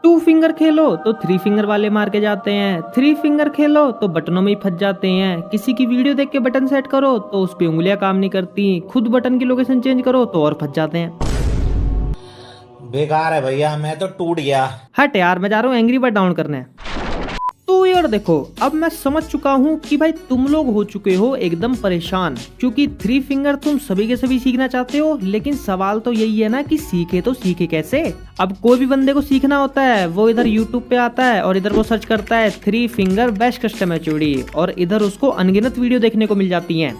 Two finger खेलो तो three finger वाले मार के जाते हैं, थ्री फिंगर खेलो तो बटनों में ही फंस जाते हैं। किसी की वीडियो देख के बटन सेट करो तो उस पे उंगलियां काम नहीं करती, खुद बटन की लोकेशन चेंज करो तो और फंस जाते हैं। बेकार है भैया, मैं तो टूट गया। हट यार, मैं जा रहा हूँ एंग्री बर्ड डाउन करने। तो यार देखो, अब मैं समझ चुका हूँ कि भाई तुम लोग हो चुके हो एकदम परेशान, क्योंकि थ्री फिंगर तुम सभी के सभी सीखना चाहते हो। लेकिन सवाल तो यही है ना कि सीखे तो सीखे कैसे। अब कोई भी बंदे को सीखना होता है, वो इधर यूट्यूब पे आता है और इधर वो सर्च करता है three finger best custom HOD, और इधर उसको अनगिनत वीडियो देखने को मिल जाती है।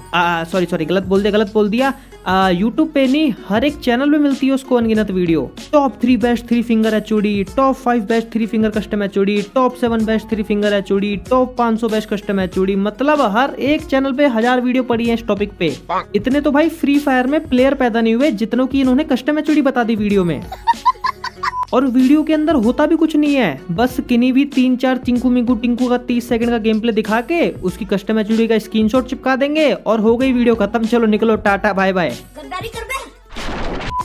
सॉरी गलत बोल दिया। यूट्यूब पे नहीं, हर एक चैनल में मिलती है उसको अनगिनत video. Top 3 best three finger HOD, top 5 best three finger custom HOD, top 7 best three finger HOD, top 500 best custom HOD. मतलब हर एक चैनल पे 1000 वीडियो पड़ी है इस टॉपिक पे। इतने तो भाई फ्री फायर में प्लेयर पैदा नहीं हुए जितनों की इन्होंने कस्टम एचओडी बता दी वीडियो में। और वीडियो के अंदर होता भी कुछ नहीं है, बस किन्हीं भी 3-4 चिंकू मिंकू टिंकू का 30 सेकंड का गेम प्ले दिखा के उसकी कस्टम एचडी का स्क्रीनशॉट चिपका देंगे और हो गई वीडियो खत्म। चलो निकलो, टाटा बाय बाय।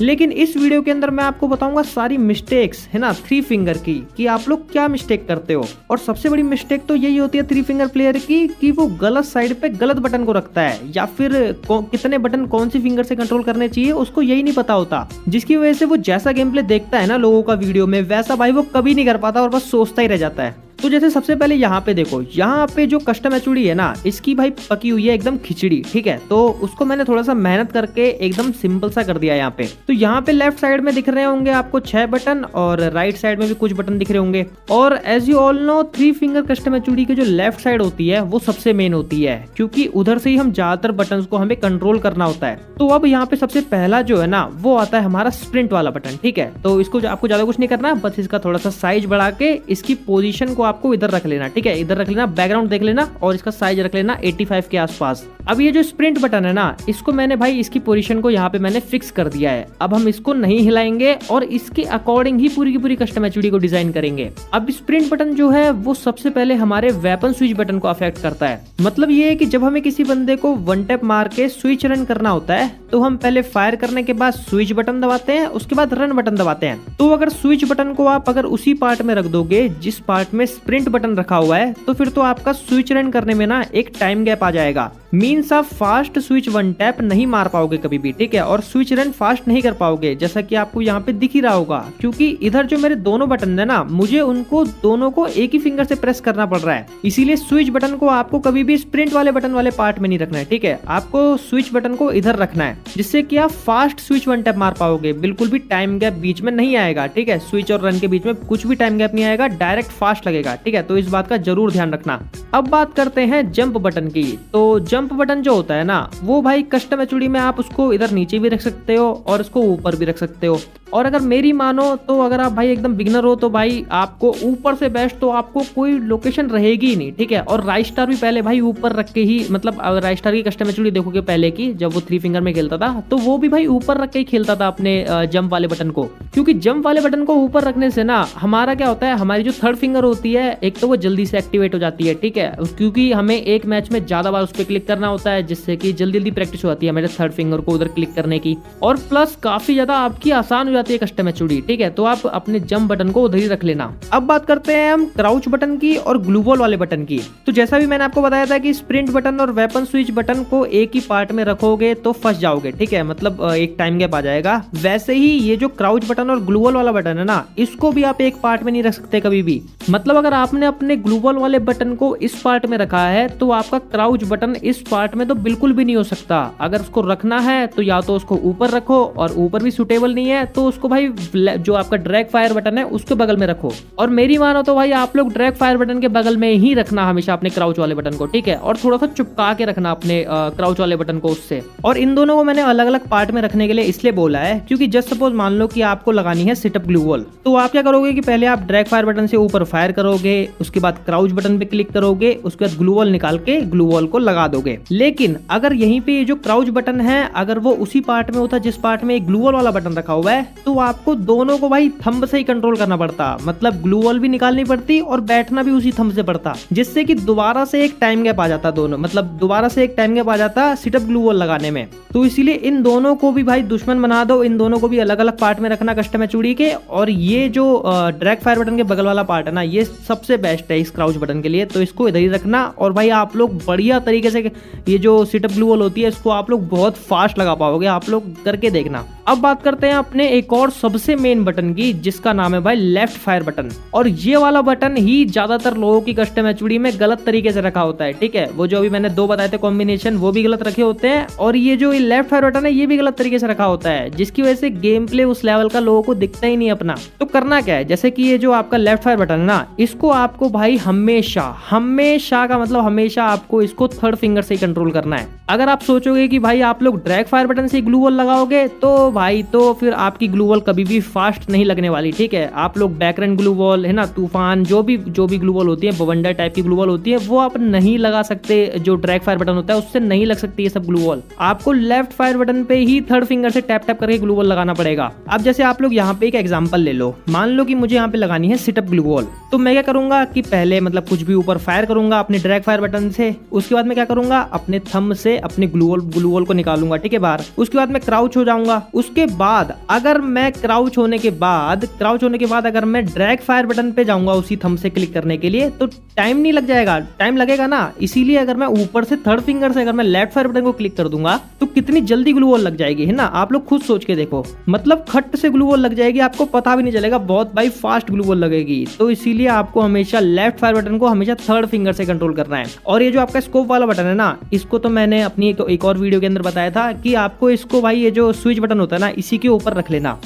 लेकिन इस वीडियो के अंदर मैं आपको बताऊंगा सारी मिस्टेक्स है ना थ्री फिंगर की, कि आप लोग क्या मिस्टेक करते हो। और सबसे बड़ी मिस्टेक तो यही होती है थ्री फिंगर प्लेयर की, कि वो गलत साइड पे गलत बटन को रखता है, या फिर कितने बटन कौन सी फिंगर से कंट्रोल करने चाहिए उसको यही नहीं पता होता। जिसकी वजह से वो जैसा गेम प्ले देखता है ना लोगों का वीडियो में, वैसा भाई वो कभी नहीं कर पाता और बस सोचता ही रह जाता है। तो जैसे सबसे पहले यहाँ पे देखो, यहाँ पे जो कस्टम एचओडी है ना, इसकी भाई पकी हुई है एकदम खिचड़ी, ठीक है। तो उसको मैंने थोड़ा सा मेहनत करके एकदम सिंपल सा कर दिया यहाँ पे। तो यहाँ पे लेफ्ट साइड में दिख रहे होंगे आपको 6 बटन, और राइट साइड में भी कुछ बटन दिख रहे होंगे। और as you all know, three finger custom HOD की जो लेफ्ट साइड होती है वो सबसे मेन होती है, क्योंकि उधर से ही हम ज्यादातर बटन को हमें कंट्रोल करना होता है। तो अब यहाँ पे सबसे पहला जो है ना वो आता है हमारा स्प्रिंट वाला बटन, ठीक है। तो इसको आपको ज्यादा कुछ नहीं करना, बस इसका थोड़ा सा साइज बढ़ा के इसकी पोजीशन को आपको इधर रख लेना, ठीक है। इधर रख लेना, बैकग्राउंड देख लेना और इसका साइज रख लेना 85 के आसपास। अब ये जो स्प्रिंट बटन है ना, इसको मैंने भाई इसकी पोजीशन को यहाँ पे मैंने फिक्स कर दिया है। अब हम इसको नहीं हिलाएंगे और इसके अकॉर्डिंग ही पूरी की पूरी कस्टम एचओडी को डिजाइन करेंगे। अब स्प्रिंट बटन जो है वो सबसे पहले हमारे वेपन स्विच बटन को अफेक्ट करता है। मतलब ये है कि जब हमें किसी बंदे को वन टैप मार के स्विच रन करना होता है, तो हम पहले फायर करने के बाद स्विच बटन दबाते हैं, उसके बाद रन बटन दबाते हैं। तो अगर स्विच बटन को आप अगर उसी पार्ट में रख दोगे जिस पार्ट में स्प्रिंट बटन रखा हुआ है, तो फिर तो आपका स्विच रन करने में ना एक टाइम गैप आ जाएगा। मीन्स आप फास्ट स्विच वन टैप नहीं मार पाओगे कभी भी, ठीक है। और स्विच रन फास्ट नहीं कर पाओगे, जैसा कि आपको यहाँ पे दिख ही रहा होगा, क्योंकि इधर जो मेरे दोनों बटन है ना, मुझे उनको दोनों को एक ही फिंगर से प्रेस करना पड़ रहा है। इसीलिए स्विच बटन को आपको कभी भी स्प्रिंट वाले बटन वाले पार्ट में नहीं रखना है, ठीक है। आपको स्विच बटन को इधर रखना है, जिससे कि आप फास्ट स्विच वन टैप मार पाओगे। बिल्कुल भी टाइम गैप बीच में नहीं आएगा, ठीक है। स्विच और रन के बीच में कुछ भी टाइम गैप नहीं आएगा, डायरेक्ट फास्ट लगेगा, ठीक है। तो इस बात का जरूर ध्यान रखना। अब बात करते हैं जंप बटन की। तो जंप बटन जो होता है ना, वो भाई कस्टम एचओडी में आप उसको इधर नीचे भी रख सकते हो और उसको ऊपर भी रख सकते हो। और अगर मेरी मानो तो अगर आप भाई एकदम बिगनर हो तो भाई आपको ऊपर से बेस्ट तो आपको कोई लोकेशन रहेगी ही नहीं, ठीक है। और राइट स्टार भी पहले भाई ऊपर रख के ही, मतलब राइट स्टार की कस्टम एचओडी देखोगे पहले की, जब वो थ्री फिंगर में खेलता था तो वो भी भाई ऊपर रख के ही खेलता था अपने जंप वाले बटन को। क्योंकि जंप वाले बटन को ऊपर रखने से ना हमारा क्या होता है, हमारी जो थर्ड फिंगर होती है एक तो वो जल्दी से एक्टिवेट हो जाती है, ठीक है। क्योंकि हमें एक मैच में ज्यादा बार उस पर क्लिक करना होता है, जिससे कि जल्दी जल्दी प्रैक्टिस हो जाती है मेरे थर्ड फिंगर को उधर क्लिक करने की। और प्लस काफी ज्यादा आपकी आसान हो जाती है कस्टम एचओडी, ठीक है। तो आप अपने जंप बटन को उधर ही रख लेना। अब बात करते हैं हम क्राउच बटन की और ग्लू वॉल वाले बटन की। तो जैसा भी मैंने आपको बताया था कि स्प्रिंट बटन और वेपन स्विच बटन को एक ही पार्ट में रखोगे तो फंस जाओगे, ठीक है। मतलब एक टाइम गैप आ जाएगा। वैसे ही ये जो क्राउच बटन और ग्लू वॉल वाला बटन है ना, इसको भी आप एक पार्ट में नहीं रख सकते कभी भी। मतलब अगर आपने अपने ग्लू वॉल वाले बटन को इस पार्ट में रखा है, तो आपका क्राउच बटन इस पार्ट में तो बिल्कुल भी नहीं हो सकता। अगर उसको रखना है तो या तो उसको ऊपर रखो, और ऊपर भी सुटेबल नहीं है तो उसको भाई जो आपका ड्रैग फायर बटन है उसके बगल में रखो। और मेरी मानो तो भाई आप लोग ड्रैग फायर बटन के बगल में ही रखना हमेशा अपने क्राउच वाले बटन को, ठीक है। और थोड़ा सा चुपका के रखना अपने क्राउच वाले बटन को उससे। और इन दोनों को मैंने अलग अलग पार्ट में रखने के लिए इसलिए बोला है, क्योंकि जस्ट सपोज मान लो कि आपको लगानी है सिटअप ग्लू वॉल, तो आप क्या करोगे कि पहले आप ड्रैग फायर बटन से ऊपर फायर करोगे, उसके बाद क्राउच बटन पे क्लिक करोगे, उसके बाद ग्लू वॉल निकाल के ग्लू वॉल को लगा दोगे। लेकिन अगर यहीं पे जो क्राउच बटन है अगर वो उसी पार्ट में होता जिस पार्ट में एक ग्लू वॉल वाला बटन रखा हुआ है, तो आपको दोनों को भाई थंब से ही कंट्रोल करना पड़ता, मतलब ग्लू वॉल भी निकालनी पड़ती और बैठना भी उसी थंब से पड़ता, जिससे कि दोबारा से एक टाइम गैप आ जाता दोनों, मतलब दोबारा से एक टाइम गैप आ जाता सिटअप ग्लू वॉल लगाने में। तो इसीलिए इन दोनों को भी भाई दुश्मन बना दो, इन दोनों को भी अलग अलग पार्ट में रखना कस्टम है चूड़ी के। और ये जो ड्रैग फायर बटन के बगल वाला पार्ट है ना, ये सबसे बेस्ट है इस क्राउच बटन के लिए, तो इसको इधर ही रखना। और भाई आप लोग बढ़िया तरीके से ये जो सिटअप ग्लू वॉल होती है इसको आप लोग बहुत फास्ट लगा पाओगे, आप लोग करके देखना। अब बात करते हैं अपने एक और सबसे मेन बटन की, जिसका नाम है भाई लेफ्ट फायर बटन। और ये वाला बटन ही ज्यादातर लोगों की कस्टम एचडी में गलत तरीके से रखा होता है, ठीक है। वो जो अभी मैंने दो बताए थे कॉम्बिनेशन, वो भी गलत रखे होते हैं, और ये जो लेफ्ट फायर बटन है ये भी गलत तरीके से रखा होता है, जिसकी वजह से गेम प्ले उस लेवल का लोगों को दिखता ही नहीं अपना। तो करना क्या है, जैसे कि ये जो आपका लेफ्ट फायर बटन है ना, इसको आपको भाई हमेशा हमेशा का मतलब हमेशा आपको इसको थर्ड फिंगर से कंट्रोल करना है। अगर आप सोचोगे कि भाई आप लोग ड्रैग फायर बटन से ग्लू वॉल लगाओगे तो भाई तो फिर आपकी ग्लू वॉल कभी भी फास्ट नहीं लगने वाली, ठीक है। आप लोग बैकरन ग्लू वॉल है ना, तूफान जो भी ग्लू वॉल होती है, बवंडर टाइप की ग्लू वॉल होती है, वो आप नहीं लगा सकते। जो ड्रैग फायर बटन होता है उससे नहीं लग सकती ये सब ग्लू वॉल, आपको लेफ्ट फायर बटन पे ही थर्ड फिंगर से टैप टैप करके ग्लू वॉल लगाना पड़ेगा। अब जैसे आप लोग यहाँ पे एक एग्जांपल ले लो, मान लो कि मुझे यहाँ पे लगानी है सिटअप ग्लू वॉल, तो मैं क्या करूंगा कि पहले मतलब कुछ भी ऊपर फायर करूंगा अपने ड्रैग फायर बटन से, उसके बाद मैं क्या करूंगा अपने थंब से अपने ग्लू वॉल को निकालूंगा, ठीक है बाहर। उसके बाद मैं क्राउच हो जाऊंगा। उसके बाद अगर मैं क्राउच होने के बाद अगर मैं ड्रैग फायर बटन पे जाऊंगा उसी थंब से क्लिक करने के लिए, तो टाइम नहीं लग जाएगा, टाइम लगेगा ना। इसीलिए अगर मैं ऊपर से थर्ड फिंगर से अगर मैं लेफ्ट फायर बटन को क्लिक कर दूंगा तो कितनी जल्दी ग्लू वॉल लग जाएगी, है ना। आप लोग खुद सोच के देखो, मतलब खट से ग्लू वॉल लग जाएगी, आपको पता भी नहीं चलेगा, बहुत भाई फास्ट ग्लू वॉल लगेगी। तो इसीलिए आपको हमेशा लेफ्ट फायर बटन को हमेशा थर्ड फिंगर से कंट्रोल करना है। और ये जो आपका स्कोप वाला बटन है ना, इसको तो मैंने अपनी एक और वीडियो के अंदर बताया था कि आपको इसको भाई ये जो स्विच बटन होता है ना, इसी के ऊपर रख लेना।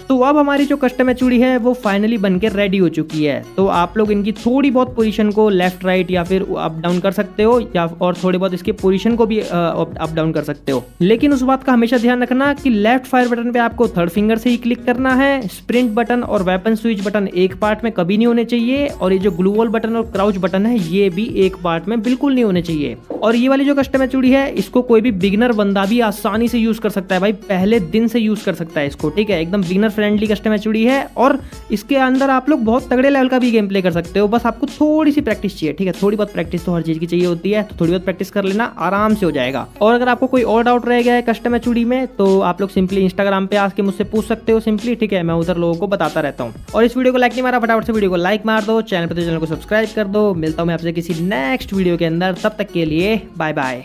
तो अब हमारी जो कस्टम एचडी है वो फाइनली बनके रेडी हो चुकी है। तो आप लोग इनकी थोड़ी बहुत पोजीशन को लेफ्ट राइट या फिर अप डाउन कर सकते हो, या और थोड़ी बहुत इसके पोजीशन को भी अप डाउन कर सकते हो। लेकिन उस बात का हमेशा ध्यान रखना कि लेफ्ट फायर बटन पे आपको थर्ड फिंगर से ही क्लिक करना है। स्प्रिंट बटन और वेपन स्विच बटन एक पार्ट में कभी नहीं होने चाहिए, और ये जो ग्लू वॉल बटन और क्राउच बटन है ये भी एक पार्ट में बिल्कुल नहीं होने चाहिए। और ये वाली जो कस्टम एचडी है इसको कोई भी बिगिनर बंदा भी आसानी से यूज कर सकता है भाई, पहले दिन से यूज कर सकता है इसको, ठीक है। एकदम बिगिनर फ्रेंडली कस्टम एचडी है, और इसके अंदर आप लोग बहुत तगड़े लेवल का भी गेम प्ले कर सकते हो। बस आपको थोड़ी सी प्रैक्टिस चाहिए, ठीक है। थोड़ी बहुत प्रैक्टिस तो हर चीज की चाहिए होती है, तो थोड़ी बहुत प्रैक्टिस कर लेना, आराम से हो जाएगा। और अगर आपको कोई और डाउट रह गया है कस्टम एचडी में, तो आप लोग सिंपली इंस्टाग्राम पे आके मुझसे पूछ सकते हो सिंपली, ठीक है। मैं उधर लोगों को बताता रहता हूँ। और इस वीडियो को लाइक नहीं मारा, फटाफट से वीडियो को लाइक मार दो, चैनल पर तो चैनल को सब्सक्राइब कर दो। मिलता हूँ मैं आपसे किसी नेक्स्ट वीडियो के अंदर, तब तक के लिए बाय बाय।